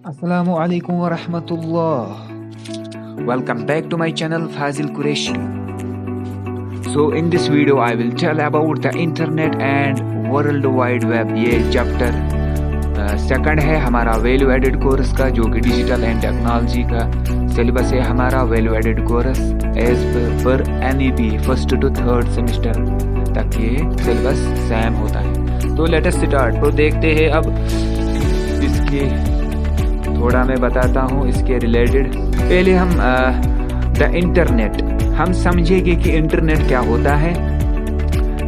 Assalamu alaikum wa rahmatullah. Welcome back to my channel Fazil Qureshi. So in this video I will tell about the internet and world wide web. ये chapter second है हमारा value added course का, जो कि digital and technology का syllabus है हमारा value added course as per NEP first to third semester तक ये सिलेबस सेम होता है। तो लेट अस स्टार्ट। तो देखते हैं अब इसके थोड़ा मैं बताता हूँ इसके रिलेटेड। पहले हम द इंटरनेट हम समझेंगे कि इंटरनेट क्या होता है।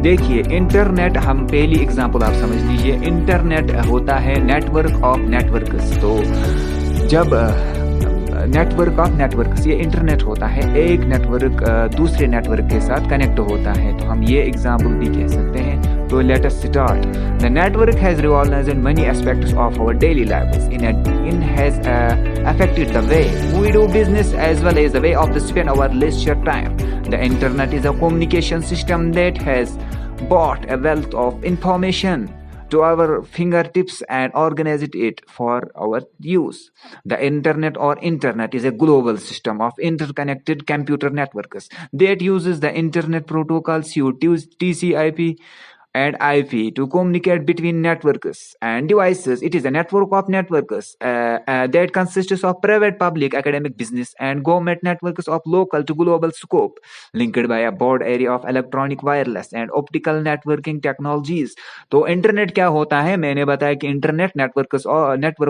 देखिए इंटरनेट, हम पहली एग्जांपल आप समझ लीजिए। इंटरनेट होता है नेटवर्क ऑफ नेटवर्क्स। तो जब नेटवर्क ऑफ नेटवर्क्स, ये इंटरनेट होता है, एक नेटवर्क दूसरे नेटवर्क के साथ कनेक्ट होता है। तो हम ये एग्जांपल भी कह सकते हैं। तो let us start. The network has revolutionized in many aspects of our daily lives. It has affected the way we do business as well as the way of the spend our leisure time. The internet is a communication system that has brought a wealth of information to our fingertips and organized it for our use. The internet is a global system of interconnected computer networks that uses the internet protocols TCP and IP to communicate between networks and devices. It is a network of networks that consists of private, public, academic, business, and government networks of local to global scope, linked by a broad area of electronic, wireless, and optical networking technologies. तो internet क्या होता है? मैंने बताया कि internet network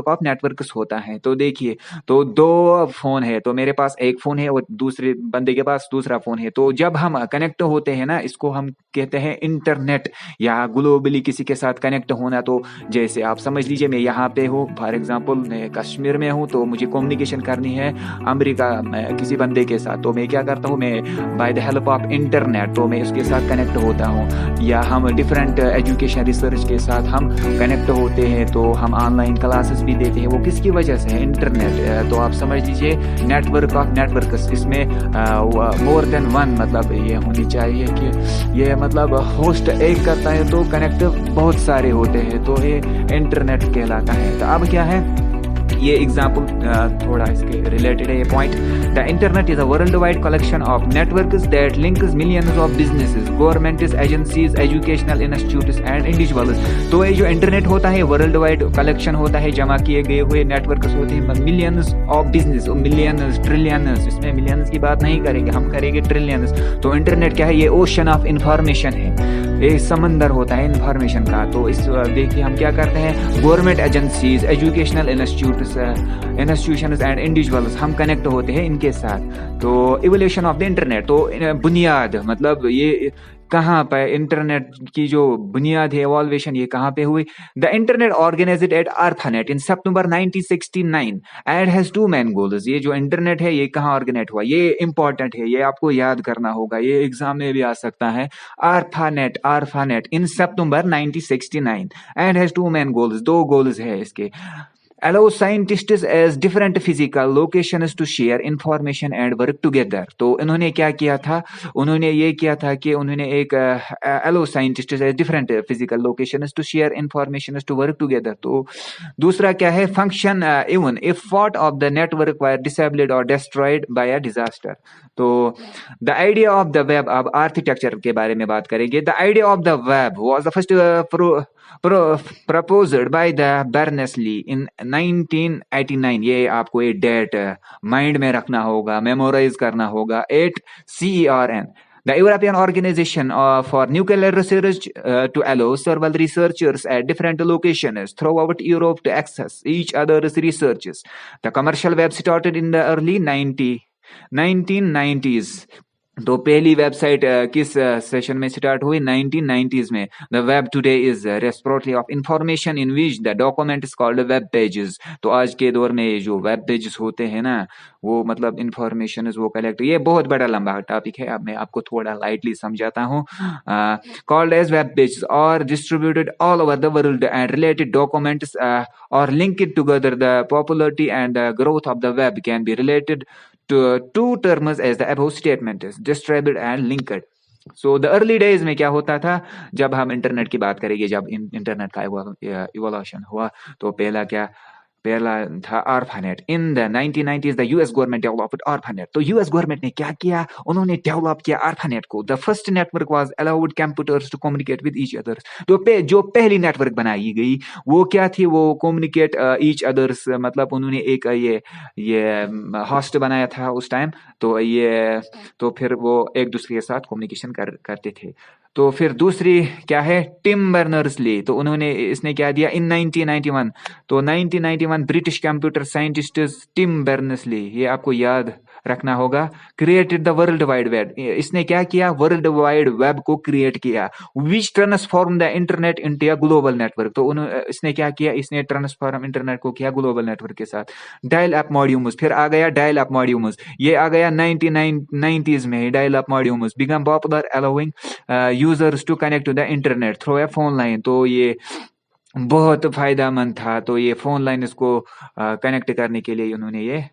of networks होता है। तो देखिए, तो दो फोन है, तो मेरे पास एक फोन है और दूसरे बंदे के पास दूसरा फोन है। तो जब हम कनेक्ट होते हैं ना, इसको हम कहते हैं इंटरनेट, या ग्लोबली किसी के साथ कनेक्ट होना। तो जैसे आप समझ लीजिए मैं यहाँ पे हूँ, फॉर एग्जांपल मैं कश्मीर में हूँ, तो मुझे कम्युनिकेशन करनी है अमेरिका किसी बंदे के साथ। तो मैं क्या करता हूँ, मैं by the help of internet तो मैं उसके साथ कनेक्ट होता हूँ। या हम डिफरेंट एजुकेशन रिसर्च के साथ हम कनेक्ट होते हैं, तो हम ऑनलाइन क्लासेस भी देते हैं। वो किसकी वजह से है? इंटरनेट। तो आप समझ लीजिए नेटवर्क ऑफ नेटवर्क्स, इसमें मोर देन वन, मतलब ये होनी चाहिए कि ये मतलब होस्ट एक करता है तो कनेक्ट बहुत सारे होते हैं, तो ये इंटरनेट कहलाता है। तो अब क्या है, ये एग्जाम्पल थोड़ा इसके रिलेटेड है ये point. The internet is a world wide collection of networks that links millions of businesses, governments, agencies, educational institutes and individuals. तो ये जो इंटरनेट होता है वर्ल्ड वाइड कलेक्शन होता है, जमा किए गए हुए नेटवर्क्स होते हैं millions of business, millions, trillions, इसमें मिलियंस की बात नहीं करेंगे, हम करेंगे ट्रिलियंस। तो इंटरनेट क्या है? ये ओशन ऑफ इंफॉर्मेशन है, एक समंदर होता है इंफॉर्मेशन का। तो इस देखिए हम क्या करते हैं, government agencies, educational institutions and individuals, हम कनेक्ट होते हैं इनके साथ। तो इवोल्यूशन ऑफ द इंटरनेट, तो बुनियाद मतलब ये कहाँ पे इंटरनेट की जो बुनियाद है, एवोल्यूशन, ये कहाँ पे हुई? The internet organised at ARPANET in September 1969 and has two main goals. ये जो इंटरनेट है ये कहाँ ऑर्गेनाइज हुआ? ये इंपॉर्टेंट है, ये आपको याद करना होगा, ये एग्जाम में भी आ सकता है। ARPANET in September 1969 and has two main goals, दो गोल्स है इसके। allow scientists as different physical locations to share information and work together। तो इन्होंने क्या किया था? उन्होंने ये किया था कि उन्होंने एक allow scientists as different physical locations to share information to work together। तो दूसरा क्या है? function even if part of the network were disabled or destroyed by a disaster। तो the idea of the web, अब architecture के बारे में बात करेंगे। the idea of the web was the first proposed by the Berners-Lee in 1989। ये आपको ये डेट माइंड में रखना होगा, मेमोराइज करना होगा। 8 CERN, the European Organization for Nuclear Research, to allow several researchers at different locations throughout Europe to access each other's researches। The commercial web started in the early 1990s। तो पहली website किस session में start हुई? 1990s में। The web today is respiratory of information in which the document is called web pages. तो आज के दौर में जो वेब पेजेस होते हैं ना, वो मतलब इंफॉर्मेशन वो कलेक्ट, ये बहुत बड़ा लंबा टॉपिक है, अब मैं आपको थोड़ा लाइटली समझाता हूँ। Called as web pages are distributed all over the world and related documents are linked together. The popularity and the growth of the web can be related to two terms as the above statement is distributed and linked। So the early days में क्या होता था, जब हम internet की बात करेंगे, जब इंटरनेट का इवोल्यूशन हुआ, तो पहला क्या पहला था ARPANET। In the 1990s the US government developed ARPANET। तो यूएस गवर्नमेंट ने क्या किया, उन्होंने डेवलप किया ARPANET को। The first network was allowed computers to communicate with each others. तो जो पहली नेटवर्क बनाई गई वो क्या थी, वो कम्युनिकेट ईच अदर्स, मतलब उन्होंने एक ये होस्ट बनाया था उस टाइम। तो फिर वो एक दूसरे के साथ कम्युनिकेशन करते थे। तो फिर दूसरी क्या है, टिम बर्नर्स ली। तो उन्होंने इसने क्या दिया इन 1991। तो 1991 British computer scientist Tim Berners Lee, ये आपको याद रखना होगा, created the world wide web. इसने क्या किया, वर्ल्ड वाइड वेब को क्रिएट किया। Which transform the internet into a global network. तो इसने क्या किया, इसने ट्रांसफॉर्म इंटरनेट को किया ग्लोबल नेटवर्क के साथ। डायल अप मॉड्यूम्स, फिर आ गया डायल अप मॉड्यूम्स, ये आ गया 1990s में। Dial up modems become popular allowing users to connect to the internet through a phone line. तो ये बहुत फायदेमंद था। तो ये फोन लाइन इसको कनेक्ट करने के लिए उन्होंने ये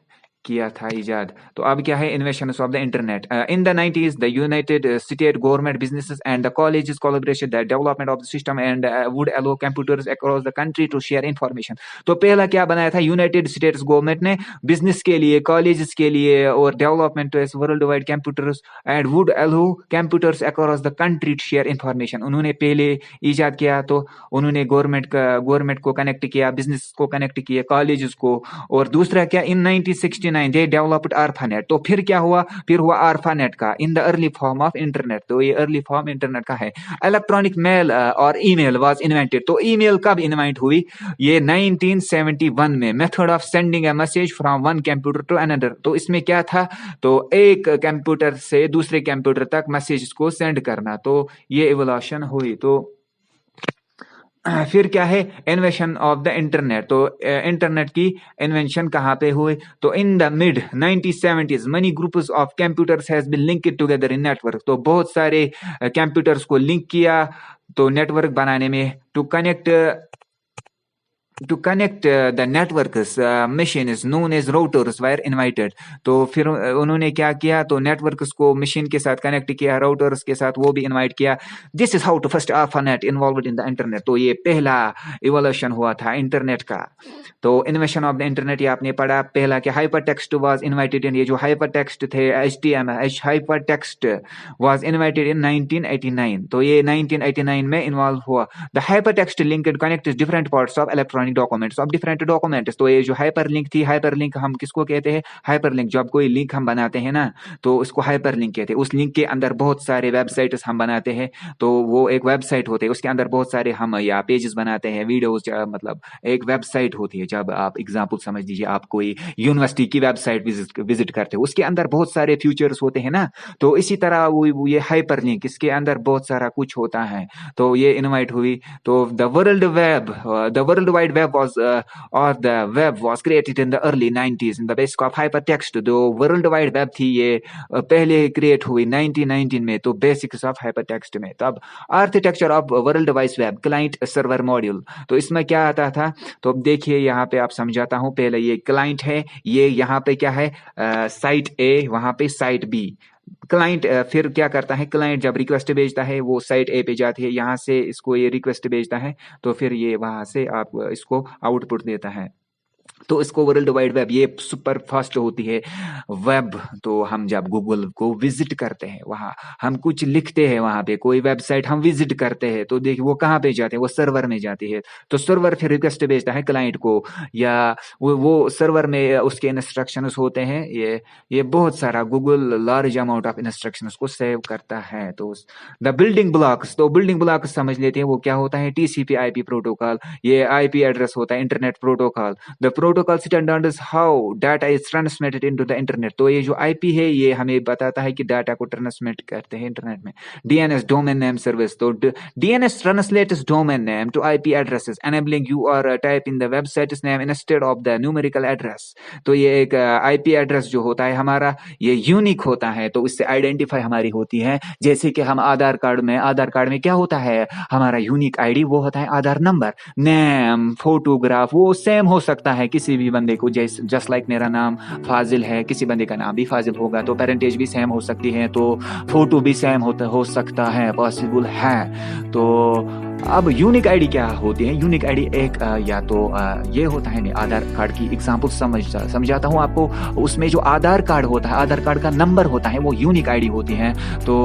किया था इजाद। तो अब क्या है, invention of the internet. In the 90s the united state government businesses and the colleges collaboration the development of the system and would allow computers across the country to share information. तो पहला क्या बनाया था, united states government ने business के लिए, colleges के लिए और development world wide computers and would allow computers across the country to share information. उन्होंने पहले इजाद किया, तो उन्होंने गवर्नमेंट को कनेक्ट किया, बिजनेस को कनेक्ट किया, कॉलेजेस को। और दूसरा क्या, इन 1969 दे डेवलप्ड ARPANET। तो फिर क्या हुआ, फिर हुआ ARPANET का in the early form of internet. तो ये अर्ली फॉर्म इंटरनेट का है। इलेक्ट्रॉनिक मेल और ईमेल वाज इन्वेंटेड। तो ईमेल कब इन्वेंट हुई, ये 1971 में। Method of sending a message from one computer to another. तो इसमें क्या था, तो एक कंप्यूटर से दूसरे कंप्यूटर तक मैसेज को सेंड करना। तो ये इवोल्यूशन हुई। तो फिर क्या है, इन्वेंशन ऑफ द इंटरनेट। तो इंटरनेट की इन्वेंशन कहाँ पे हुई, तो in the mid 1970s many groups of computers has been linked together in network. तो बहुत सारे कंप्यूटर्स को लिंक किया तो नेटवर्क बनाने में, to connect the networks machines known as routers were invited। तो फिर उन्होंने क्या किया, तो नेटवर्क्स को मशीन के साथ कनेक्ट किया, राउटर्स के साथ, वो भी इनवाइट किया। This is how to first ARPANET involved in the internet. तो ये पहला इवोल्यूशन हुआ था इंटरनेट का। तो इन्वेंशन ऑफ द इंटरनेट ये आपने पढ़ा। पहला क्या, हाइपर टेक्स्ट वाज इन्वाइटेड इन, ये जो हाइपर टेक्स्ट थे HTML hyper text was invited इन 1989। तो ये 1989 में इन्वॉल्व हुआ। The hyper text linked connect different parts of electronic documents of different documents. तो ये जो हाइपरलिंक थी, हाइपरलिंक हम किसको कहते हैं, हाइपरलिंक। जब कोई लिंक हम बनाते हैं ना, तो उसको हाइपरलिंक कहते हैं। उस लिंक के अंदर बहुत सारे वेबसाइट्स हम बनाते हैं, तो वो एक वेबसाइट होती है, उसके अंदर बहुत सारे हम या पेजेस बनाते हैं, वीडियोस, मतलब एक वेबसाइट होती है। जब आप एग्जांपल समझ लीजिए, आप कोई यूनिवर्सिटी की वेबसाइट विजिट करते हो, उसके अंदर बहुत सारे फीचर्स होते हैं ना। तो इसी तरह वो ये हाइपरलिंक, इसके अंदर बहुत सारा कुछ होता है। तो ये इनवाइट हुई। तो the world wide web was or the web was created in the early 90s in the basic of hypertext। जो वर्ल्ड वाइड वेब थी ये पहले क्रिएट हुई 1919 में, तो बेसिक्स ऑफ हाइपरटेक्स्ट में। तब architecture of world wide web, client server module. तो इसमें क्या आता था, तो अब देखिए यहाँ पे आप समझाता हूँ। पहले ये क्लाइंट है, ये यहाँ पे क्या है, साइट A, वहां पे साइट B। क्लाइंट फिर क्या करता है, क्लाइंट जब रिक्वेस्ट भेजता है वो साइट A पे जाती है, यहाँ से इसको ये रिक्वेस्ट भेजता है, तो फिर ये वहां से आप इसको आउटपुट देता है। तो इसको वर्ल्ड वाइड वेब, ये सुपर फास्ट होती है वेब। तो हम जब गूगल को विजिट करते हैं, वहां हम कुछ लिखते हैं, वहां पे कोई वेबसाइट हम विजिट करते हैं, तो देखिए वो कहाँ पे जाते हैं, वो सर्वर में जाती है। तो सर्वर फिर रिक्वेस्ट भेजता है क्लाइंट को, या वो सर्वर में उसके इंस्ट्रक्शंस होते हैं। ये बहुत सारा Google large amount of instructions को सेव करता है। तो द बिल्डिंग ब्लॉक्स, तो बिल्डिंग ब्लॉक्स समझ लेते हैं, वो क्या होता है, TCP/IP प्रोटोकॉल, ये IP एड्रेस होता है, internet protocol. The protocol standards how data is transmitted into the internet. तो ये जो IP है, ये हमें बताता है कि डाटा को ट्रांसमिट करते हैं इंटरनेट में। DNS डोमेन नेम सर्विस, तो DNS translates domain name to IP addresses enabling you or type in the website's name instead of the numerical address. तो ये एक IP एड्रेस जो होता है हमारा, ये यूनिक होता है, तो इससे आइडेंटिफाई हमारी होती है। जैसे कि हम आधार कार्ड में क्या होता है, हमारा यूनिक ID, वो होता है आधार नंबर। नेम, फोटोग्राफ, वो सेम हो सकता है किसी भी बंदे को, जस्ट लाइक मेरा नाम फाजिल है, किसी बंदे का नाम भी फाजिल होगा, तो पेरेंटेज भी सेम हो सकती है, तो फोटो भी सेम हो सकता है, पॉसिबल है। तो अब यूनिक आईडी क्या होती है? यूनिक आईडी एक या तो ये होता है, नहीं आधार कार्ड की एग्जांपल समझाता हूँ आपको। उसमें जो आधार कार्ड होता है, आधार कार्ड का नंबर होता है, वो यूनिक आईडी होती है। तो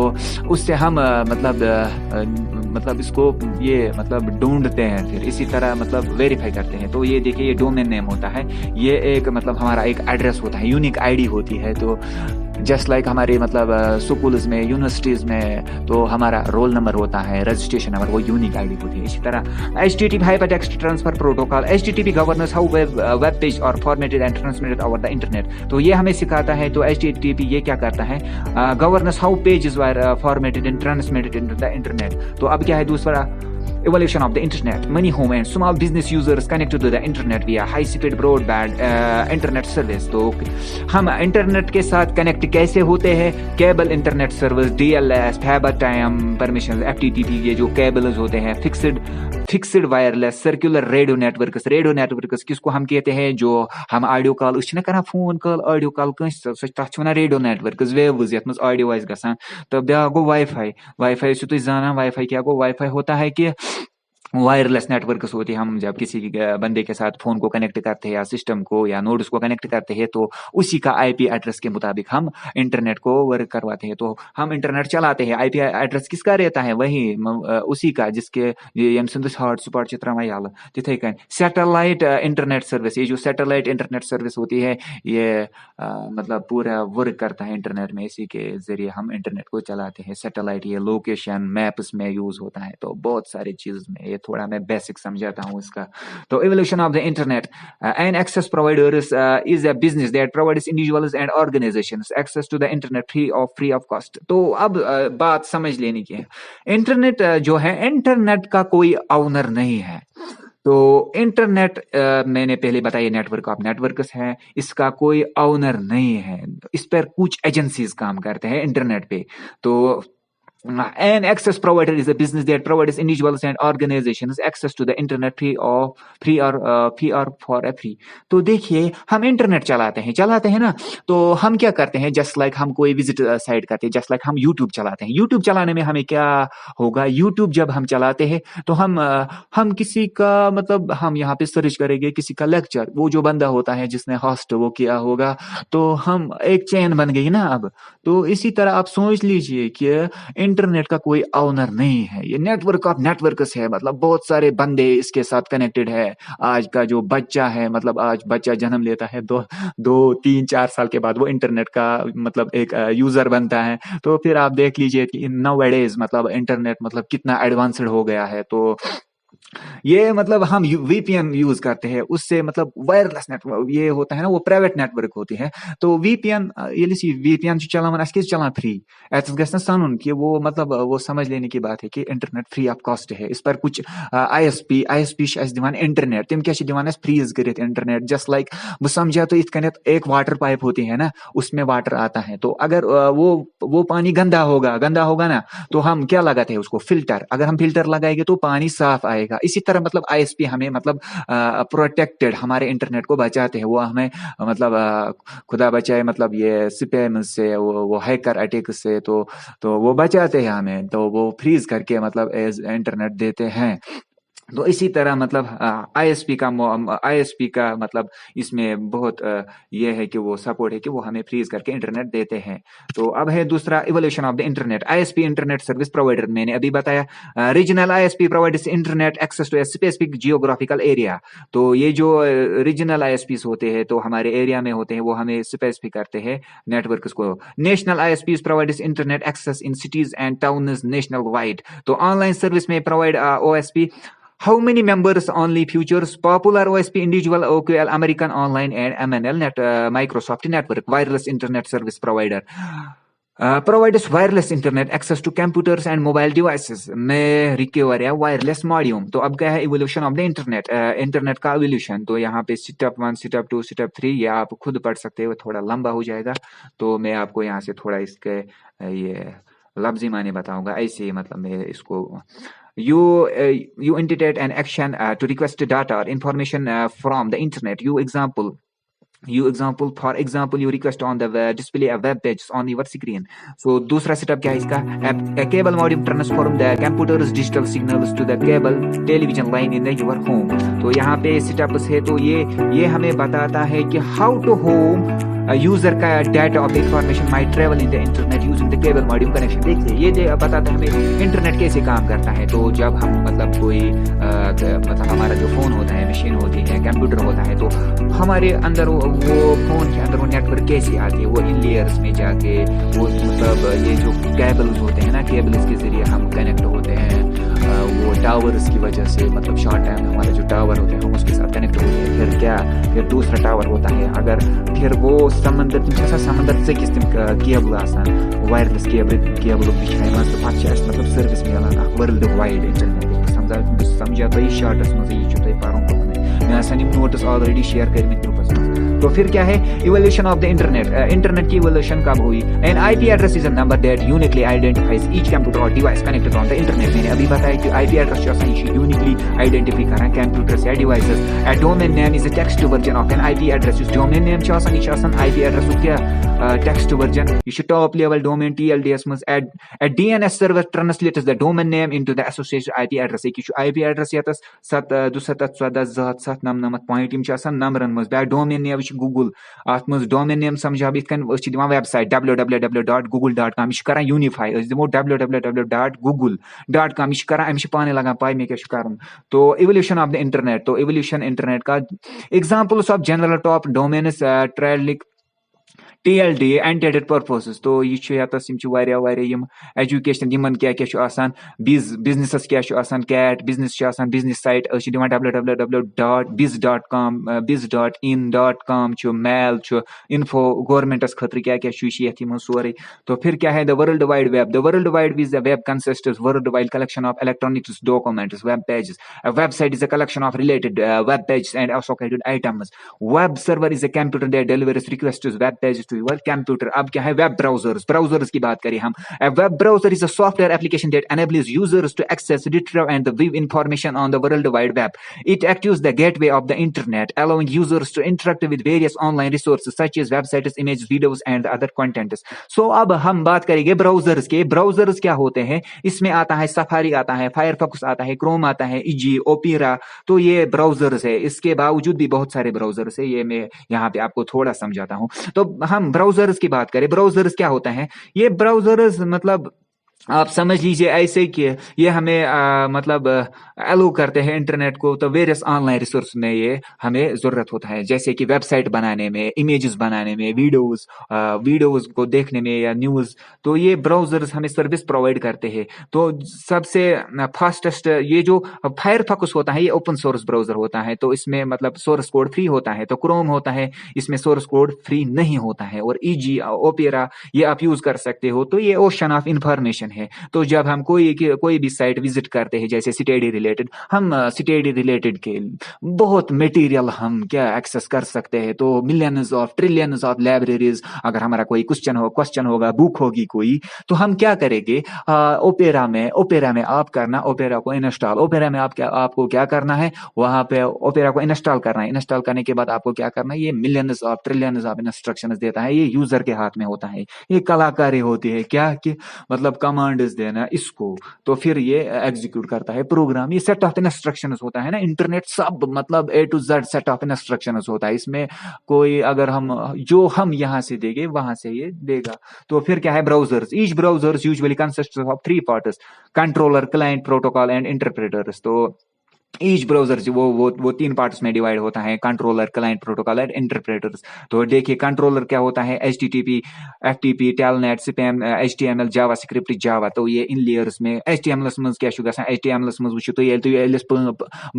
उससे हम मतलब इसको ये मतलब ढूंढते हैं, फिर इसी तरह मतलब वेरीफाई करते हैं। तो ये देखिए, ये डोमेन नेम होता है, ये एक मतलब हमारा एक एड्रेस होता है, यूनिक आईडी होती है। तो जस्ट लाइक हमारे मतलब स्कूल्स में, यूनिवर्सिटीज़ में तो हमारा रोल नंबर होता है, रजिस्ट्रेशन नंबर, वो यूनिक आईडी होती है। इसी तरह HTTP hypertext transfer protocol, HTTP governs how web page are formatted and transmitted over the internet. तो ये हमें सिखाता है। तो HTTP ये क्या करता है? Governance how pages were formatted and transmitted in the internet. तो अब क्या है दूसरा? Evolution of the internet. Many home and small business users connected to the internet via high-speed broadband internet service. तो हम इंटरनेट के साथ कनेक्ट कैसे होते हैं? Cable internet service, DLS, fibre time permission, FTTP, ये जो केबल्स होते हैं, fixed wireless circular radio networks किसको हम कहते हैं? जो हम ऑडियो कॉल उस ना करना, फोन कॉल ऑडियो कॉल तथ रेडियो नेटवर्क्स, वेव्स यथ मज ऑडियो गसान। तो ब्या गो वाईफाई तुम जाना। वाईफाई क्या गो? वाईफाई होता है कि वायरलेस नेटवर्क्स होती है। हम जब किसी बंदे के साथ फोन को कनेक्ट करते हैं या सिस्टम को या नोड्स को कनेक्ट करते हैं, तो उसी का IP एड्रेस के मुताबिक हम इंटरनेट को वर्क करवाते हैं। तो हम इंटरनेट चलाते हैं, IP एड्रेस किसका रहता है? वही उसी का जिसके हॉटस्पॉट चित्रमयाल तिथे कन सैटेलाइट इंटरनेट सर्विस। ये जो सैटेलाइट इंटरनेट सर्विस होती है, ये मतलब पूरा वर्क करता है इंटरनेट में। इसी के जरिए हम इंटरनेट को चलाते हैं। सैटेलाइट ये लोकेशन मैप्स में यूज होता है। तो बहुत सारी चीज में ये थोड़ा मैं बेसिक समझाता हूँ इसका। तो evolution of the internet and access providers is a business that provides individuals and organisations access to the internet free of cost. तो अब बात समझ लेने की है। इंटरनेट जो है, इंटरनेट का कोई ओनर नहीं है। तो इंटरनेट मैंने पहले बताया, नेटवर्क ऑफ नेटवर्क्स है, इसका कोई ओनर नहीं है। इस पर कुछ एजेंसीज काम करते हैं इंटरनेट पे। तो an access provider is a business that provides individuals and organizations access to the internet free or for a free। तो देखिए, हम इंटरनेट चलाते हैं ना। तो हम क्या करते हैं? जस्ट लाइक हम कोई विजिट साइट करते हैं, जस्ट लाइक हम यूट्यूब चलाते हैं। यूट्यूब चलाने में हमें क्या होगा? यूट्यूब जब हम चलाते हैं तो हम किसी का मतलब हम यहाँ पे सर्च करेंगे किसी का लेक्चर, वो जो बंदा होता है जिसने होस्ट वो किया होगा, तो हम एक चेन बन गई ना अब। तो इसी तरह आप सोच लीजिए कि इंटरनेट का कोई ओनर नहीं है, ये नेटवर्क ऑफ नेटवर्क्स है। मतलब बहुत सारे बंदे इसके साथ कनेक्टेड है। आज का जो बच्चा है, मतलब आज बच्चा जन्म लेता है, 2 3 4 साल के बाद वो इंटरनेट का मतलब एक यूजर बनता है। तो फिर आप देख लीजिए कि नाउअडेज मतलब इंटरनेट मतलब कितना एडवांस्ड हो गया है। तो ये मतलब हम VPN यूज करते हैं, उससे मतलब वायरलेस नेटवर्क ये होता है ना, वो प्राइवेट नेटवर्क होती है। तो VPN ये VPN चलान चलान फ्री सन कि वो मतलब वो समझ लेने की बात है कि इंटरनेट फ्री ऑफ कॉस्ट है। इस पर कुछ ISP दिवान इंटरनेट तम क्या दिवान फ्रीज कर इंटरनेट। जस्ट लाइक वो समझा तो इत एक वाटर पाइप होती है ना, उसमें वाटर आता है। तो अगर वो पानी गंदा होगा ना, तो हम क्या लगाते हैं उसको? फिल्टर। अगर हम फिल्टर लगाएंगे तो पानी साफ आएगा। इसी तरह मतलब ISP हमें मतलब प्रोटेक्टेड हमारे इंटरनेट को बचाते हैं। वो हमें मतलब खुदा बचाए मतलब ये स्पैम से, वो हैकर अटैक से, तो वो बचाते हैं हमें। तो वो फ्रीज करके मतलब एज इंटरनेट देते हैं। तो इसी तरह मतलब ISP का मतलब इसमें बहुत ये है कि वो सपोर्ट है कि वो हमें फ्रीज करके इंटरनेट देते हैं। तो अब है दूसरा, evolution of the internet. ISP internet service provider, मैंने अभी बताया। Regional ISP provides internet access to a specific geographical area. तो ये जो रीजनल ISPs होते हैं, तो हमारे एरिया में होते हैं, वो हमें स्पेसिफिक करते हैं नेटवर्क्स को। National ISPs provides internet access in cities and towns national wide. तो ऑनलाइन सर्विस में provide OSP। How many members only features popular OSP individual OQL American Online and MNL Microsoft Network wireless internet service provider provides wireless internet access to computers and mobile devices में recover है wireless मॉड्यूम। तो अब क्या है? Evolution of the internet, internet का evolution. तो यहाँ पे स्टेप 1 स्टेप 2 स्टेप 3 ये आप खुद पढ़ सकते हो, थोड़ा लंबा हो जाएगा। तो मैं आपको यहाँ से थोड़ा इसके ये लफ्जी माने बताऊंगा। ऐसे ही मतलब मैं इसको you intended an action to request data or information from the internet. You example for example you request on the display a web page on your screen. So दूसरा setup क्या है इसका? A cable modem transform the computer's digital signals to the cable television line in your home. तो यहाँ पे setups है, तो ये हमें बताता है कि how to home यूजर का data of information might travel in the internet using the cable modem connection. देखिए ये बताता है हमें इंटरनेट कैसे काम करता है. तो जब हम मतलब कोई मतलब हमारा जो फोन होता है, मशीन होती है, कंप्यूटर होता है, तो हमारे अंदर वो फोन के अंदर वो नेटवर्क कैसे आते हैं, वो इन लेयर्स में जाके वो मतलब ये जो केबल्स होते हैं ना, केबल्स के जरिए हम कनेक्ट होते हैं वो टावर्स की वजह से. मतलब शॉर्ट टाइम में हमारा जो टावर होते हैं हम उसके साथ कनेक्ट होते हैं. फिर दूसरा टावर होता है. अगर फिर वो समंदर से किस केबल आसान वायरलेस केबल बिछाएं तो पत्त मतलब सर्विस मिलान वर्ल्ड वाइड इंटरनेट. समझा तो शॉर्टस मज ये पढ़ मैं सन नोट्स ऑलरेडी शेयर कर ग्रुपस में. तो फिर क्या है evolution of the internet. Internet की इवोल्यूशन कब हुई? An IP address is a number that uniquely identifies each computer और device connected on the internet. मैंने अभी बताया कि आईपी एड्रेस जो है यूनिकली आइडेंटिफाई करा कंप्यूटर्स या devices. A domain name is a text version of N IP address. इस डोमेन नेम छ आसान, ये आसान आईपी एड्रेस क्या टेक्स्ट वर्जन. ये टॉप लेवल डोमेन TLDS मज. ए DNS server translates the domain name into the associated IP address. ये IP address यतस 72714 यम आसान नंबरन मज. बैक डोमेन नेम गूगल अत मज डोमेन नेम समझा इत दिवान वेबसाइट www.google.com. यह कर यूनिफाई दिमो www.google.com. यह कर अमिश पाने लगान पाई मे क्या कर. तो इवोल्यूशन ऑफ द इंटरनेट. तो इवोल्यूशन इंटरनेट का examples of general top domains ट्रेलिक TLD एंटेडेड पर्पसेस. तो यह एजुकेशन यमन क्या बिजनेस क्या कैट बिजनेस बिजनेस साइट दिवान www.biz.com biz.in.com mail info governments खतर क्या सोरे. तो फिर क्या है the world wide web. The world wide is the web consists world wide collection of electronics documents web pages. Website is a collection of related web pages and associated items. Web server is a computer that delivers requests web pages to your computer. अब क्या है web browsers की बात करें हम. A web browser is a software application that enables users to access, retrieve and view information on the World Wide Web. It acts as the gateway of the internet, allowing users to interact with various online resources such as websites, images, videos and other contents. So अब हम बात करेंगे browsers के. Browsers क्या होते हैं? इसमें आता है सफारी, आता है फायरफॉक्स, आता है क्रोम, आता है इजी, ओपेरा. तो ये ब्राउजर्स है. इसके बावजूद भी बहुत सारे ब्राउजर्स है. ये मैं यहाँ पे आपको थोड़ा समझाता हूँ. तो हम ब्राउजर्स की बात करें. ब्राउजर्स क्या होता है? ये ब्राउजर्स मतलब आप समझ लीजिए ऐसे कि ये हमें मतलब अलो करते हैं इंटरनेट को. तो वेरियस ऑनलाइन रिसोर्स में ये हमें जरूरत होता है, जैसे कि वेबसाइट बनाने में, इमेजेस बनाने में, वीडियोस को देखने में या न्यूज. तो ये ब्राउजर्स हमें सर्विस प्रोवाइड करते हैं. तो सबसे फास्टेस्ट ये जो फायरफॉक्स होता है ये ओपन सोर्स ब्राउजर होता है. तो इसमें मतलब सोर्स कोड फ्री होता है. तो क्रोम होता है, इसमें सोर्स कोड फ्री नहीं होता है. और इजी, ओपेरा ये आप यूज कर सकते हो. तो ये ओशन ऑफ इंफॉर्मेशन है. तो जब हम कोई भी साइट विजिट करते हैं, जैसे स्टडी रिलेटेड, हम स्टडी रिलेटेड के बहुत मटेरियल हम क्या एक्सेस कर सकते हैं. तो millions of trillions of libraries. अगर हमारा कोई क्वेश्चन होगा, बुक होगी कोई, तो हम क्या करेंगे ओपेरा में आप करना ओपेरा को इंस्टॉल. ओपेरा में आपको क्या करना है, वहां पे ओपेरा को इंस्टॉल करना है. इंस्टॉल करने के बाद आपको क्या करना है, ये millions of trillions of instructions देता है. ये यूजर के हाथ में होता है. ये कलाकारी होती है क्या कि मतलब कमांड्स देना इसको, तो फिर ये एग्जीक्यूट करता है प्रोग्राम. ये सेट ऑफ इंस्ट्रक्शंस होता है ना. इंटरनेट सब मतलब A to Z set of instructions होता है. इसमें कोई अगर हम यहाँ से देंगे वहां से ये देगा. तो फिर क्या है browsers. Each browsers usually consist of 3 parts: controller, client, protocol and interpreters. तो ईच ब्राउजर वो 3 पार्ट्स में डिवाइड होता है: controller, client, protocol and interpreters. तो देखिए कंट्रोलर क्या होता है: HTTP, FTP, telnet, spam, HTML, JavaScript, Java. तो ये इन लेयर्स में HTML मज क्या HTML मज वुचो तो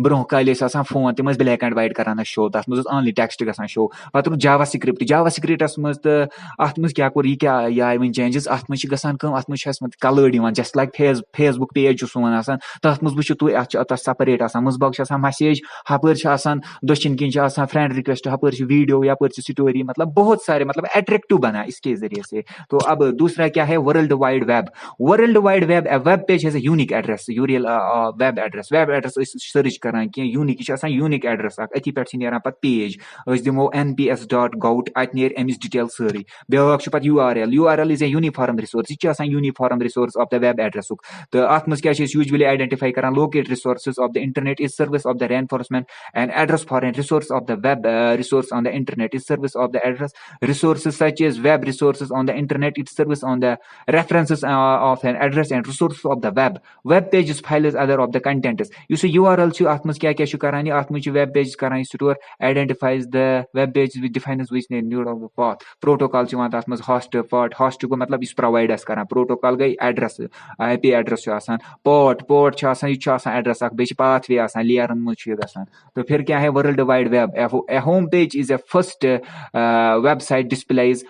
ब्रोह काल फोन तम ब्लैक एंड व्हाइट कराना शो. तथ मज ऑनली टेक्स्ट गसान शो. पत जावास्क्रिप्टस मज तो अत मज क्या कोर क्या आय वन चेंजेस. अत मज गसान अत मज colour just like Facebook page सोन तथ मज वुचो तुम अत सपरेट मुसबक मैसेज, हपर दक्षिण किन फ्रेंड रिक्वेस्ट, हपर वीडियो, यपर स्टोरी, मतलब बहुत सारे, मतलब अट्रैक्टिव बना इसके जरिए से। तो अब दूसरा क्या है, world wide web. World wide web, web page has a unique address, यूरियल web address search करान कि यूनिक, यूनिक एड्रेस अथी पे नेरान पत पेज, दिमो nps.gout, अत नेर अमिस डिटेल सारी। ब्याक पत URL is a uniform resource, यह uniform resource of the web address. तो अत मज क्या यूजुअली आइडेंटिफाई करान, locate resources of the internet is service of the reinforcement and address for a resource of the web resource on the internet is service of the address resources such as web resources on the internet, its service on the references of an address and resources of the web pages, files, other of the contents. You see URL chu atmas kya kya shu karani, atmas web pages karani store, identifies the web page which defines which node of the path, protocol chu atmas host ko matlab is provide as karan, protocol gai address, IP address chu asan, port chu asan, you chu asan address ak be pathway asan layer mu chu gasan. तो फिर क्या है, world wide web, a home page is a first website displays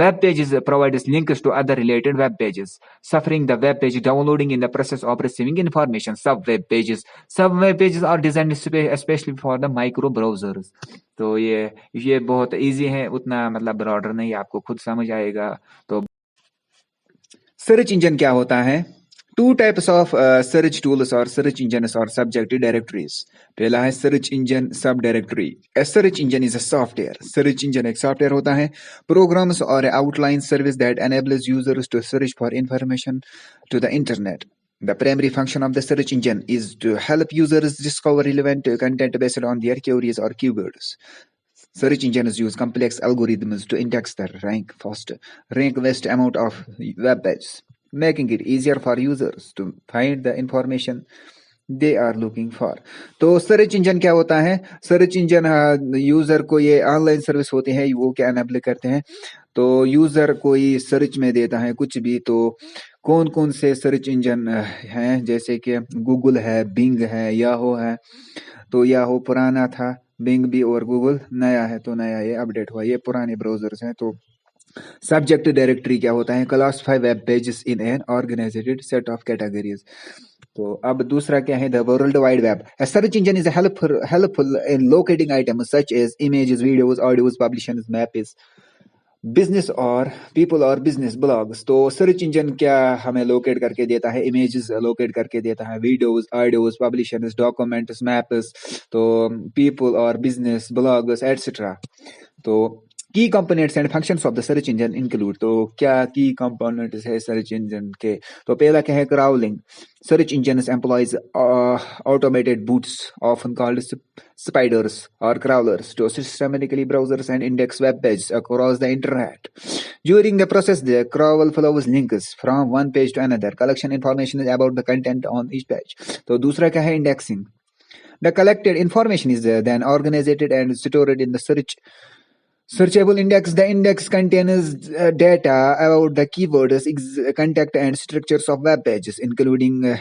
web pages provides links to other related web pages, suffering the web page downloading in the process of receiving information. Sub web pages are designed especially for the micro browsers. तो ये बहुत easy है, उतना मतलब broader नहीं, आपको खुद समझ आएगा। तो सर्च इंजन क्या होता है? Two types of search tools or search engines or subject directories. पहला है search engine subdirectory. A search engine is a software. Search engine एक software होता है, programs or outline service that enables users to search for information to the internet. The primary function of the search engine is to help users discover relevant content based on their queries or keywords. Search engines use complex algorithms to index the rank vast amount of web pages, making it easier for users to find the information they are looking for. तो search engine क्या होता है? Search engine user को ये online service होते हैं, वो क्या एनेबल करते हैं? तो यूजर कोई सर्च में देता है कुछ भी, तो कौन कौन से सर्च इंजन हैं, जैसे कि गूगल है, बिंग है, याहो है। तो याहो पुराना था, बिंग भी, और गूगल नया है, तो नया ये अपडेट हुआ, ये पुराने ब्राउजर्स हैं। तो सब्जेक्ट डायरेक्टरी क्या होता है? Classify web pages in an organised set of categories. तो अब दूसरा क्या है? The world wide web. A search engine is helpful in locating items such as images, videos, audios, publications, maps, business और people और business blogs। तो search engine क्या हमें लोकेट करके देता है? इमेजेस लोकेट करके देता है, videos, audios, publishers, documents, maps, तो पीपल और बिजनेस, ब्लॉग्स एटसेट्रा। तो की components and functions of the search engine include. तो क्या की कंपोनेंट्स है सर्च इंजन के? तो पहला क्या है? Crawling. Search engines employs automated bots, often called spiders or crawlers, to systematically browse and index web pages across the internet. During the process, the crawl follows links from one page to another. Collection information about the content on each page. तो दूसरा क्या है? Indexing. The collected information is then organized and stored in the searchable index. The index contains data about the keywords, content, and structures of web pages, including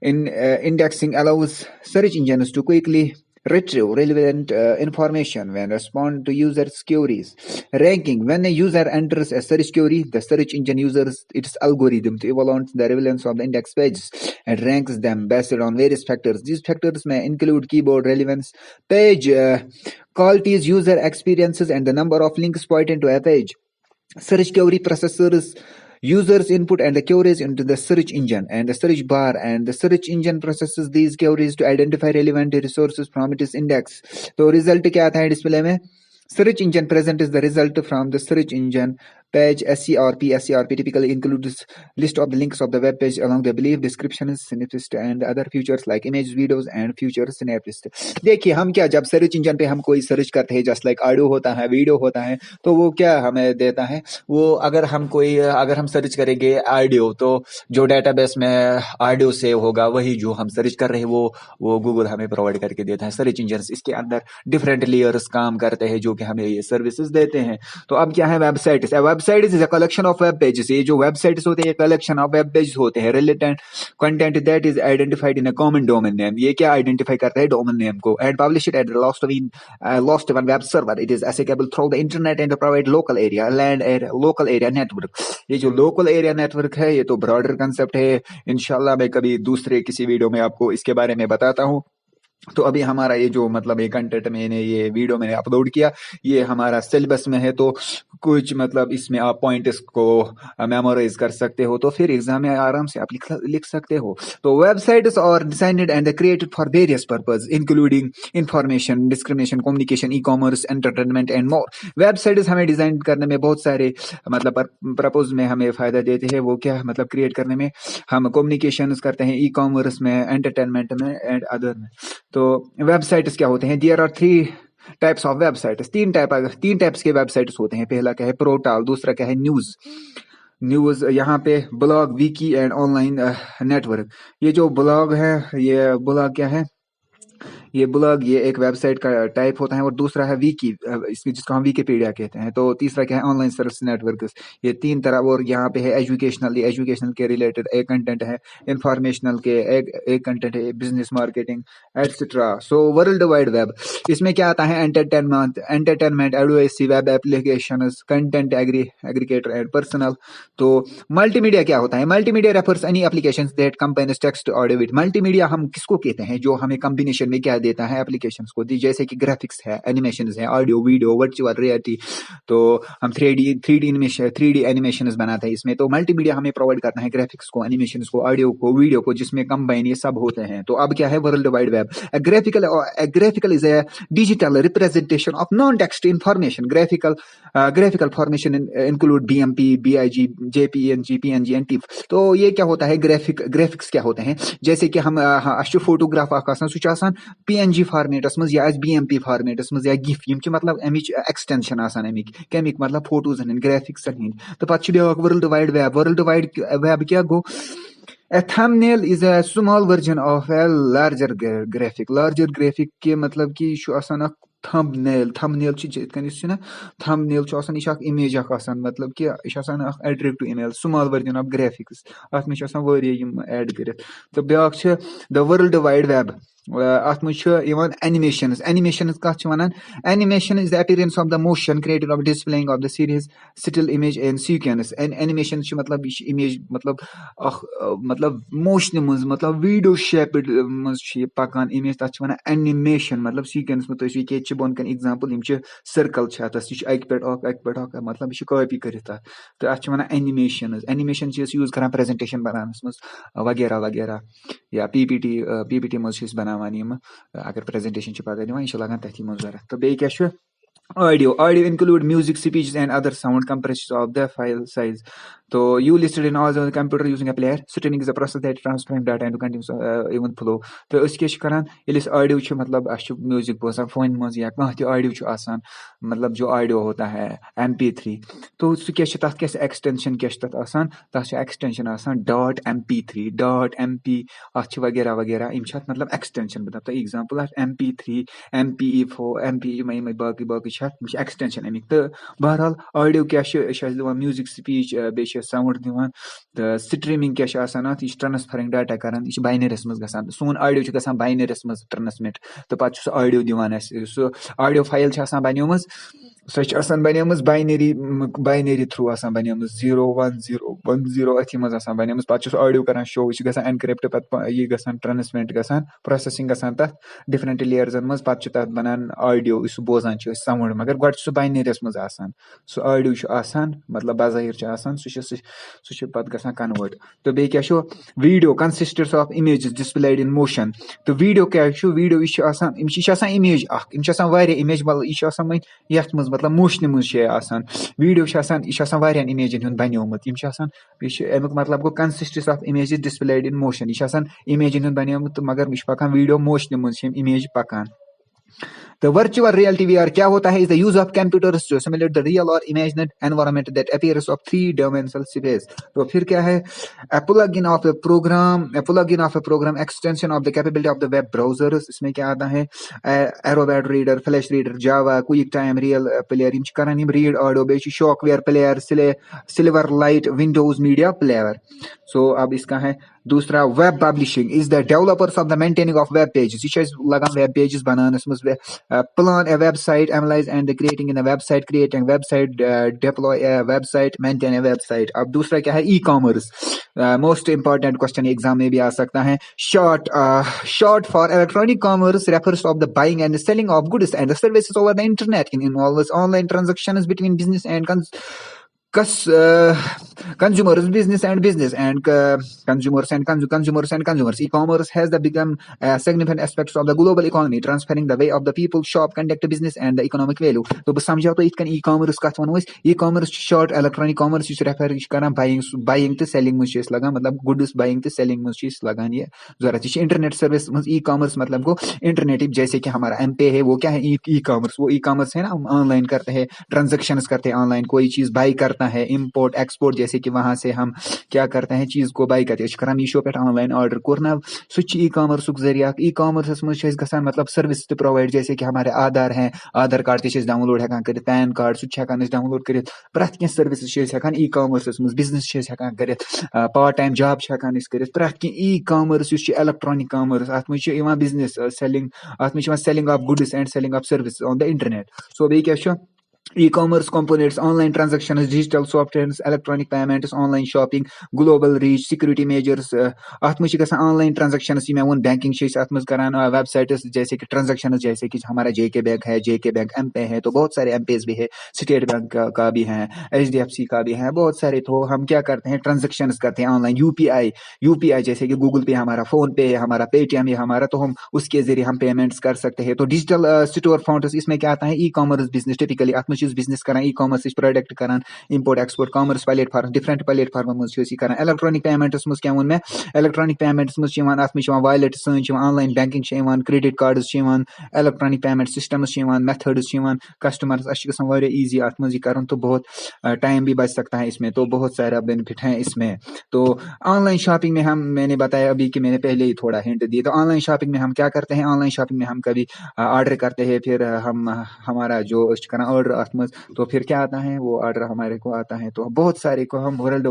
indexing allows search engines to quickly retrieve relevant information when respond to users' queries. Ranking. When a user enters a search query, the search engine uses its algorithm to evaluate the relevance of the index pages and ranks them based on various factors. These factors may include keyword relevance, page qualities, user experiences, and the number of links pointed to a page. Search query processors users input and the queries into the search engine and the search bar, and the search engine processes these queries to identify relevant resources from its index. तो result क्या आता है display में? Search engine presents the result from the search engine page. SCRP typically includes list of the links of the web page along the belief, descriptions, synopsis, and other features like images, videos, and future synopsis. देखिए हम क्या, जब search engine पे हम कोई search करते हैं, just like audio होता है, वीडियो होता है, तो वो क्या हमें देता है? वो अगर हम सर्च करेंगे ऑडियो, तो जो डेटाबेस में ऑडियो सेव होगा वही जो हम सर्च कर रहे हैं वो गूगल हमें प्रोवाइड करके देता है। सर्च इंजन इसके अंदर डिफरेंट लेयर्स काम करते हैं जो कि हमें ये सर्विसेज देते हैं। तो अब क्या है? Website is a collection of web pages. ये जो वेबसाइट्स होते हैं कलेक्शन ऑफ वेब पेजेस होते हैं। Related content that is identified in a common domain name. ये क्या आइडेंटिफाई करता है? डोमेन नेम को। And published at least one web server. It is accessible through the internet and provide local area local area network. ये जो local area network है ये तो ब्रॉडर कंसेप्ट है। इंशाल्लाह मैं कभी दूसरे किसी वीडियो में आपको इसके बारे में बताता हूँ। तो अभी हमारा ये जो मतलब ये कंटेंट मैंने ये वीडियो मैंने अपलोड किया, ये हमारा सिलेबस में है, तो कुछ मतलब इसमें आप पॉइंट्स को मेमोराइज कर सकते हो, तो फिर एग्जाम में आराम से आप लिख सकते हो। तो websites are designed and created for various purpose including information, discrimination, communication, e commerce, entertainment and more. Websites हमें डिजाइन करने में बहुत सारे मतलब प्रपोज में हमें फायदा देते हैं। वो क्या मतलब क्रिएट करने में हम कम्युनिकेशन करते हैं, ई कॉमर्स में, एंटरटेनमेंट में एंड अदर में। तो वेबसाइट्स क्या होते हैं? There are 3 types of websites. 3 types के वेबसाइट्स होते हैं। पहला क्या है? पोर्टल, दूसरा क्या है? न्यूज यहाँ पे blog, Vicky and online network. ये जो ब्लॉग है, ये ब्लॉग क्या है? ये ब्लॉग ये एक वेबसाइट का टाइप होता है, और दूसरा है विकी, इसमें जिसको हम विकिपीडिया कहते हैं। तो तीसरा क्या है? Online service network. ये 3 तरह। और यहाँ पे है एजुकेशनल के रिलेटेड एक कंटेंट है, इंफॉर्मेशनल के एक कंटेंट है, business, marketing etcetera. So world wide web, इसमें क्या आता है? एंटरटेनमेंट, एडवाइसी, web application, content aggregator and personal. तो मल्टीमीडिया क्या होता है? Multimedia refers any applications that combines text, audio, with. Multimedia हम किसको कहते हैं? जो हमें कॉम्बिनेशन में क्या देता है? एप्लीकेशंस को। जैसे कि ग्राफिक्स है, एनिमेशंस है, ऑडियो, वीडियो, वर्चुअल रियलिटी। तो हम 3D एनिमेशंस बनाते हैं इसमें। तो मल्टीमीडिया हमें प्रोवाइड करना है ग्राफिक्स को, एनिमेशंस को, ऑडियो को, वीडियो को, जिसमें कंबाइन ये सब होते हैं। तो अब क्या है? World wide web. Graphical is a digital representation of non text information. Graphical formation include BMP, BIG, JPNG, PNG and TIFF। तो ये क्या होता है? ग्राफिक्स क्या होते हैं? जैसे कि हम फोटोग्राफ PNG फॉर्मेटस मज या BMP फॉर्मेटस मज या GIF, यम मतलब अमिच एक्सटेंशन आसान अमिक कमिक मतलब फोटोज हन ग्राफिक्स हन। तो पत back world wide web. World wide web क्या गो? A thumbnail is a small version of a larger graphic. Larger graphic के मतलब कि यह आसान अख थंबनेल ना, थंबनेल यह इमेज मतलब कि यह attractive image, small version of graphics. अत में ऐड कर। तो ब्याक द वर्ल्ड वाइड वेब। अत में एनिमेशंस कत वनान? Animation is the appearance of the motion created of displaying of the series still image in sequence. Animation मतलब यह इमेज मतलब मोशन मज मतलब वीडियो शेप्ड मज पकान इमेज, तथ वन एनिमेशन मतलब सीक्वेंस में। तुम ये बोन कन एग्जाम्पल, सर्कल यह अक पे मतलब यह कॉपी कर। तो अत वन एनिमेशन यूज कर प्रेजेंटेशन बनानस मज वगैरह वगैरह, या PPT मज बनावान। अगर प्रेजेंटेशन पगह दिवान यह लगान तथी मज जरूरत। तो बे क्या audio include music, speeches and other sound compressions of the file size. So you listed in all the computer using a player. Streaming is a process that transferring data into continuous even flow. तो उसके करान इस audio मतलब music boson phone मज या कह audio आसान, मतलब जो ऑडियो होता है MP3। तो सह तथ क्या एक्सटेंशन क्या तथ आसान? तथ एक्सटेंशन आसान .MP3 .MP अत वगैरह वगैरह यम मतलब एक्सटेंशन बता। तो एग्जाम्पल MP3 MPE4 MPE बाकी बाकी एक्सटेंशन अमिक। तो बहरहाल ऑडियो क्या दिवान म्यूजिक, स्पीच, बे साउंड दिवान। तो स्ट्रीमिंग क्या यह ट्रांसफरिंग डाटा करान, यह बाइनरीस मज गसान। सोन ऑडियो गसान बाइनरीस मज ट्रांसमिट। तो पत ऑडियो दिवान सो ऑडियो फाइल बनमज, सह बनमज बाइनरी थ्रू बनमज 0 1 0 1 0 अथी मज बनमज। पत ऑडियो करान शो, यह गसान एनक्रिप्ट, पत यह गसान ट्रांसमिट गसान, प्रोसेसिंग गसान तथ डिफरेंट लेयर्सन मज। पत तथ बनान ऑडियो यह बोजान साउंड, मगर गो बाइनरीस मज आसान। सो ऑडियो आसान मतलब बज़ाहिर आसान, सह पत गसान कन्वर्ट। तो बे क्या video consistents of images displayed in motion. तो वीडियो क्या वीडियो यह इमेज वारिया इमेज यह यथ मज मतलब मोशन मज आसान। वीडियो यह वारियान इमेजन हुंद बनियोमुत, अमुक मतलब गो consistents of images displayed in motion. यह इमेजन हुंद बनियोमुत, मगर यह पकान वीडियो मोशन मज इमेज पकान। The virtual reality VR क्या होता है? Is the use of computers to simulate the real or imagined environment that appears of 3-dimensional space. तो फिर क्या है? A plugin of a program extension of the capability of the web browsers. इसमें क्या आता है? Acrobat Reader, Flash Reader, Java, QuickTime, Real Player, यम करन यम read audio, बेच Shockwave Player, Silverlight, Windows Media Player. So अब इसका है दूसरा web publishing is the developers of the maintaining of web pages. यह लगान वेब पेजेस बनानस मज plan a website, analyze and the creating in a website, create a website, deploy a website, maintain a website. अब दूसरा क्या है, e-commerce. Most important question exam में भी आ सकता है. Short for electronic commerce refers of the buying and selling of goods and the services over the internet. It involves online transactions between business and consumers, business and business, and consumers and consumers. E-commerce has become significant aspects of the global economy, transferring the way of the people shop, conduct business, and the economic value. तो बस समझो तो इतकन e-commerce कथ वनो अस. E-commerce short electronic commerce इस refer करना buying तो selling मुझे इस लगा, मतलब goods buying तो selling मुझे इस लगा ये जरूरत है. इंटरनेट सर्विस e-commerce मतलब को इंटरनेट, जैसे कि हमारा M-Pay है, वो क्या है, e-commerce. वो e-commerce है ना, हम ऑनलाइन करते हैं, ट्रांजेक्शन्स करते हैं ऑनलाइन, कोई चीज बाई करता है, इंपोर्ट एक्सपोर्ट, जैसे कि वहां से हम क्या करते हैं, चीज को बाई करते हैं, मीशो पे ऑनलाइन ऑर्डर करना, सह ई-कॉमर्स जरिया. ई-कॉमर्स मज मतलब सर्विस तो प्रोवाइड, जैसे कि हमारे आधार हैं, आधार कार्ड ते डाउनलोड हेकान कर, पैन कार्ड सह डाउनलोड कर, प्रथ कह सर्विस हेकान ई-कॉमर्स मज, बिजनेस हेकान कर, पार्ट टाइम जॉब हेकान कर, प्रथ कह ई-कॉमर्स इलेक्ट्रॉनिक कॉमर्स, अत मज बिजनेस सेलिंग, अत मज selling of goods and selling of service on the internet. So बे क्या e-commerce components, online transactions, digital softwares, electronic payments, online shopping, global reach, security measures. अत मज ऑनलाइन ट्रांजेक्शन्स, मैं वो बैंकिंग अत मज करान, वेबसाइट्स जैसे कि ट्रांजेक्शन्स, जैसे कि हमारा JK बैंक है, JK बैंक M-Pay है, तो बहुत सारे M-Pays भी है, स्टेट बैंक का भी है, HDFC का भी है, बहुत सारे. तो हम क्या करते हैं, ट्रांजेक्शन्स करते हैं ऑनलाइन. UPI जैसे कि गूगल पे हमारा, फोन पे है हमारा, पेटीएम है हमारा, तो हम उसके जरिए हम पेमेंट्स कर सकते हैं. तो डिजिटल स्टोर फाउंडर्स, इसमें क्या आता है, ई-कॉमर्स बिजनेस. टिपिकली बिजनेस कर, ई-कॉमर्स प्रोडक्ट कर, import export, commerce platform, different platform कर. इलेक्ट्रॉनिक पेमेंट्स मज क्या वो मैं, इलेक्ट्रॉनिक पेमेंट्स मज अत मज वॉलेट सन, online banking, credit cards, electronic payment systems, methods, customers गए ईजी अत मज कर. तो बहुत टाइम भी बच सकता है इसमें, तो बहुत सारा बेनिफिट है इसमें. तो ऑनलाइन शॉपिंग में हम, मैंने बताया अभी कि मैंने पहले ही थोड़ा हिंट दिया. तो ऑनलाइन शॉपिंग में हम क्या करते हैं, ऑनलाइन शॉपिंग में हम कभी ऑर्डर करते हैं, फिर हम हमारा जो ऑर्डर अत मज, तो फिर क्या आता है, वो ऑर्डर हमारे को आता है. तो बहुत सारे को हम वर्ल्ड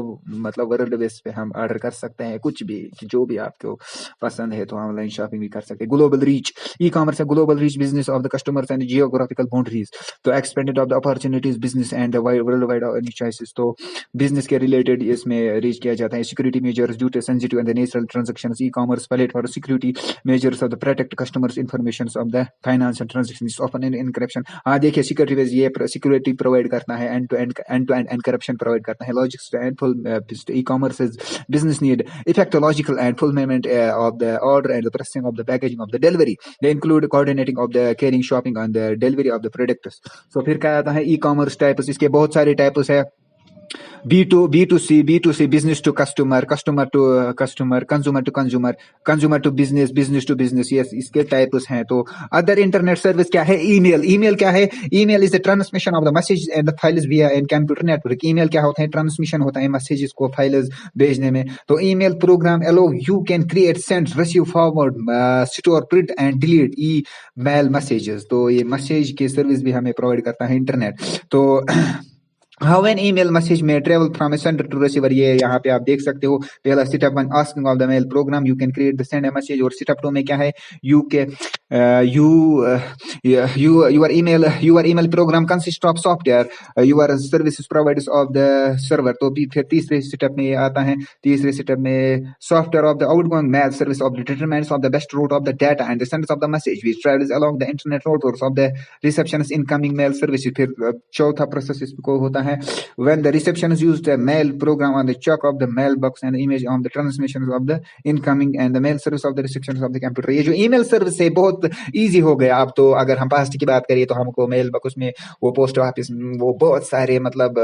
बेस पे हम ऑर्डर कर सकते हैं, कुछ भी, जो भी आपको पसंद है, तो ऑनलाइन शॉपिंग भी कर सकते हैं. ग्लोबल रीच, ई-कॉमर्स है global reach business of the customers and geographical boundaries. तो expanded of the opportunities business and world wide choices. तो बिजनेस के रिलेटेड इसमें रीच किया जाता है. Security measures due to sensitive and natural transactions, e-commerce platform security measures of the protect customers information of the financial transactions often in encryption. हाँ देखिए, security ये security provide करता है, and to and encryption provide करता है. Logics and full e-commerce is business need effect logical and fulfillment of the order and the processing of the packaging of the delivery. They include coordinating of the carrying, shopping and the delivery of the products. So फिर क्या आता है, e-commerce types, इसके बहुत सारे types है. B2C, business to customer, customer to customer, consumer to consumer, consumer to business, business to business. Yes, इसके types हैं. तो अदर इंटरनेट सर्विस क्या है, ईमेल क्या है, email is the transmission of the message and the files विया इन computer network. Email क्या होता है, ट्रांसमिशन होता है मैसेजेस को, फाइल्स भेजने में. तो email program allow you can create, send, receive, forward, store, print and delete e mail messages. तो ये मैसेज की सर्विस भी हमें प्रोवाइड करता है इंटरनेट. तो How an email message may travel from a sender to receiver. ये यहाँ पे आप देख सकते हो. पहला step 1 asking of the mail program you can create the send a message. और स्टेप 2 में क्या है, your email program consists of software, your services providers of the server. तो फिर तीसरे स्टेप में ये आता है. तीसरे स्टेप में software of the outgoing mail service of the determinants of the best route of the data and the senders of the message which travels along the internet routers of the receptionist incoming mail services. फिर चौथा process इसको होता है when the receptionist use the mail program on the check of the mailbox and the image of the transmission of the incoming and the mail service of the receptionist of the computer. ये जो email service है बहुत easy हो गया अब. तो अगर हम पास्ट की बात करिए तो हमको मेल बॉक्स में, वो पोस्ट ऑफिस में, वो बहुत सारे मतलब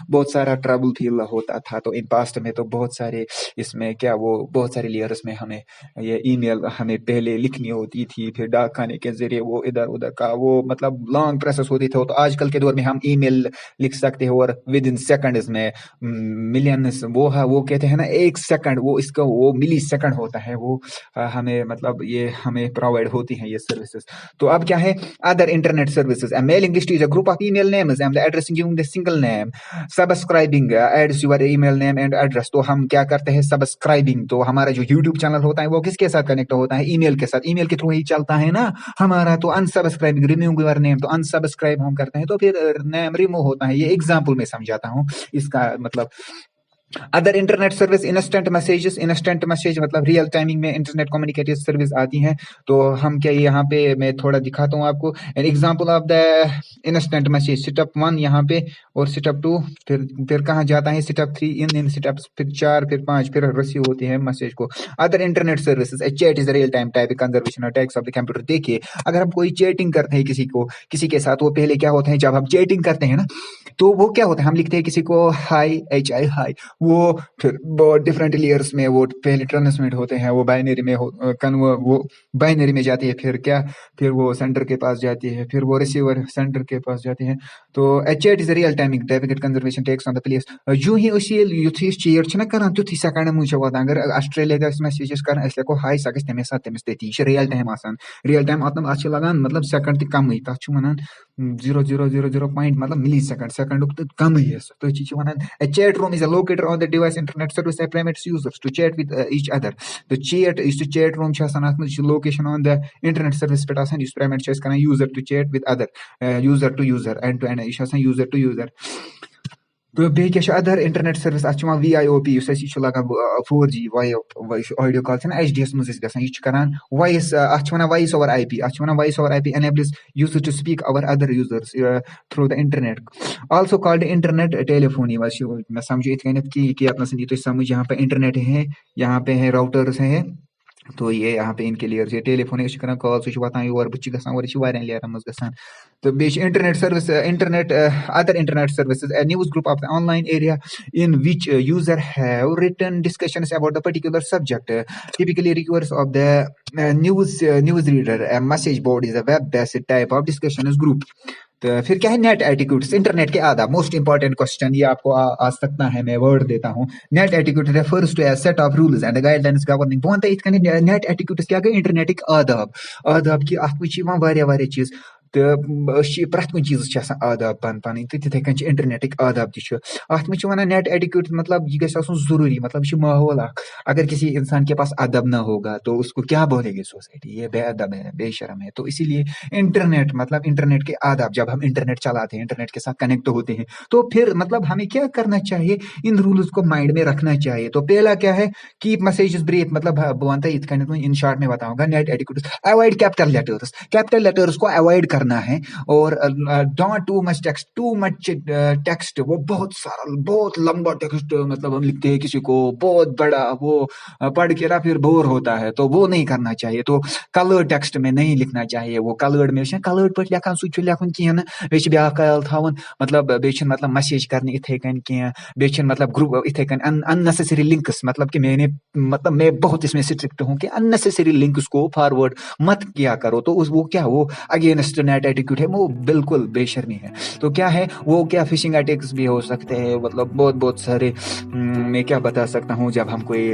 बहुत सारा ट्रबल फील होता था. तो इन पास्ट में तो बहुत सारे इसमें क्या, वो बहुत सारे लेयर्स में हमें ये ईमेल हमें पहले लिखनी होती थी, फिर डाक खाने के जरिए वो इधर उधर का वो मतलब लॉन्ग प्रोसेस होती थी. तो आजकल के दौर में हम ईमेल लिख सकते हैं और विद इन सेकंड्स में मिलियंस, वो कहते हैं ना 1 सेकंड, वो इसका वो मिली सेकंड होता है, वो हमें मतलब ये हमें प्रोवाइड होती है हैं ये सर्विसेज। तो अब क्या है other internet services, mailing list is a group of email names and addressing using the single name, subscribing adds your email name and address. तो हम क्या करते हैं सब्सक्राइबिंग, तो हमारा जो यूट्यूब चैनल होता है वो किसके साथ कनेक्ट होता है ईमेल के साथ, ईमेल के थ्रू ही चलता है ना हमारा। तो अनसब्सक्राइबिंग रिमूव योर नेम, तो अनसब्सक्राइब हम करते हैं तो फिर नेम रिमूव होता है। ये एग्जांपल में समझाता हूँ इसका मतलब। Other internet service instant messages, instant message मतलब रियल टाइमिंग में इंटरनेट कम्युनिकेटिव सर्विस आती हैं। तो हम क्या यहाँ पे मैं थोड़ा दिखाता हूँ आपको an example of the instant message. Step 1 यहाँ पे और स्टेप 2 फिर कहाँ जाता है स्टेप 3 इन स्टेप, फिर 4 फिर 5 फिर रिसीव होती है मैसेज को। Other internet services chat is real time type conservation और टैक्स ऑफ द कंप्यूटर। देखिए अगर हम कोई चैटिंग करते हैं किसी के साथ, वो पहले क्या होता है जब हम चैटिंग करते हैं ना तो वो क्या होता है हम लिखते हैं किसी को हाई HI हाई, वो फिर बहुत डिफरेंट लेयर्स में वो पहले ट्रांसमिट होते हैं, वो बाइनरी में वो बाइनरी में जाती है, फिर वो सेंडर के पास जाती है, फिर वो रिसीवर सेंडर के पास जाती है। तो chat is real timing packet conservation takes on the place. यूं ही युथी चैट छना करन तुथी सेकंड मुझे वाता अगर ऑस्ट्रेलिया का मैसेजेस करन असले को हाई सगस तमेस साथ तमेस तेती रियल टाइम आसान, रियल टाइम मतलब अच्छे लगान मतलब सेकंड तक कम ही तछ वनान 0.000 पॉइंट मतलब मिली सेकंड कम ही है। तो चीज वनान chat room is a located on the device internet service permits users to chat with each other. The chat room छ आसान आत्म location on the internet service पे आसान इस permit छ इसका user to chat with other user to user end to end इस आसान user to user। तो बे क्या अदर इंटरनेट सर्विस अच्छा VIOP यह लगा 4G ऑडियो कॉल HDS मज गसान वॉइस अच्छा voice over IP voice over IP enables users to speak our other users through the internet, also called internet telephony। मैं समझो इत कि अपना तो समझ यहाँ पे इंटरनेट है, यहाँ पे है राउटर्स है, तो ये यहाँ पे इनके लेयर्स ये टेलीफोन कर कॉल सह वातान और बह गसान लेयरन मज गसान। तो बेच internet service internet other internet services a news group of the online area in which user have written discussions about the particular subject, typically requires of the news reader। a message board is a web based type of discussions group। तो फिर क्या है net एटिक्यूट्स, internet के आदाब। Most important question ये आपको आ सकता है, मैं वर्ड देता हूँ। Net etiquette refers to a set of rules and guidelines governing बह इत नेट एटिक्यूट्स क्या गई इंटरनेटिक आदाब की अत चीज। तो प्रत कुछ चीज आदाब पन तिथे कन इंटरनेटिक आदाब अत में नेट एटिक्यूट मतलब यह गई जरूरी, मतलब यह माहौल। अगर किसी इंसान के पास अदब ना होगा तो उसको क्या बोलेगी सोसाइटी, ये बेअदब है बेशरम है। तो इसीलिए इंटरनेट मतलब इंटरनेट के आदाब, जब हम इंटरनेट चलाते हैं इंटरनेट के साथ कनेक्ट होते हैं तो फिर मतलब हमें क्या करना चाहिए, इन रूल्स को माइंड में रखना चाहिए। तो पहला क्या है कीप मैसेजेस ब्रीफ, मतलब बनता है इन शॉर्ट में बताऊंगा। Net etiquette avoid capital letters को अवॉइड करना है, और डोंट टू मच टेक्स्ट वो बहुत सारा बहुत लंबा टेक्स्ट मतलब हम लिखते हैं किसी को बहुत बड़ा, वो पढ़ के ना फिर बोर होता है, तो वो नहीं करना चाहिए। तो कलर्ड टेक्स्ट में नहीं लिखना चाहिए, वो कलर्ड में कलर्ड पे लिखान सह लिखन कहें बे ब्या ख्याल थवन, मतलब बे मतलब मैसेज करने इथे कन कह बे मतलब ग्रुप इथे कन अननेसेसरी लिंक्स, मतलब कि मैं बहुत इसमें स्ट्रिक्ट हूँ कि अननेसेसरी लिंक्स को फॉरवर्ड मत किया करो। तो वो क्या वो अगेंस्ट नेट एटिक्यूट है, वो बिल्कुल बेशर्मी है। तो क्या है वो क्या फिशिंग अटैक्स भी हो सकते हैं, मतलब बहुत सारे मैं क्या बता सकता हूँ। जब हम कोई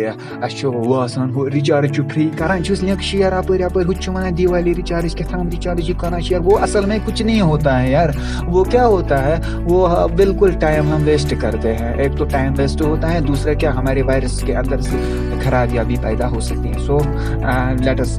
वो आसान हो रिचार्ज फ्री करान लिंक शेयर अपर हुआ दिवाली रिचार्ज क्या रिचार्ज करना शेयर, वो असल में कुछ नहीं होता है यार। वो क्या होता है वो बिल्कुल टाइम हम वेस्ट करते हैं। एक तो टाइम वेस्ट होता है, दूसरा क्या हमारे वायरस के अंदर से खराबियां भी पैदा हो सकती हैं। सो लेट अस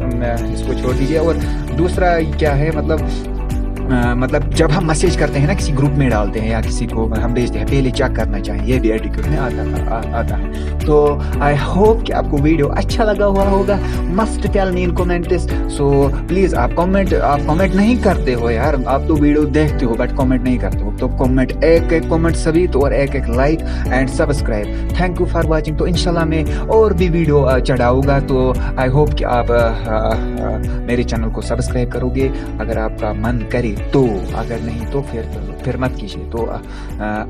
इसको छोड़ दीजिए। और दूसरा क्या है मतलब जब हम मैसेज करते हैं ना किसी ग्रुप में डालते हैं या किसी को हम भेजते हैं, पहले चेक करना चाहिए, ये भी एटिक्यूट में आता है। तो आई होप कि आपको वीडियो अच्छा लगा हुआ होगा। Must tell me in comments. So please आप कमेंट नहीं करते हो यार, आप तो वीडियो देखते हो बट कमेंट नहीं करते हो। तो कमेंट एक कमेंट सभी तो, और एक like and subscribe. Thank you for watching. तो इंशाल्लाह मैं और भी वीडियो चढ़ाऊंगा, तो आई होप कि आप मेरे चैनल को सब्सक्राइब करोगे अगर आपका मन करे तो, अगर नहीं तो फिर मत कीजिए। तो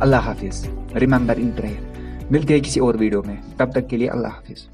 अल्लाह हाफिज। Remember in prayer. मिलते हैं किसी और वीडियो में, तब तक के लिए अल्लाह हाफिज।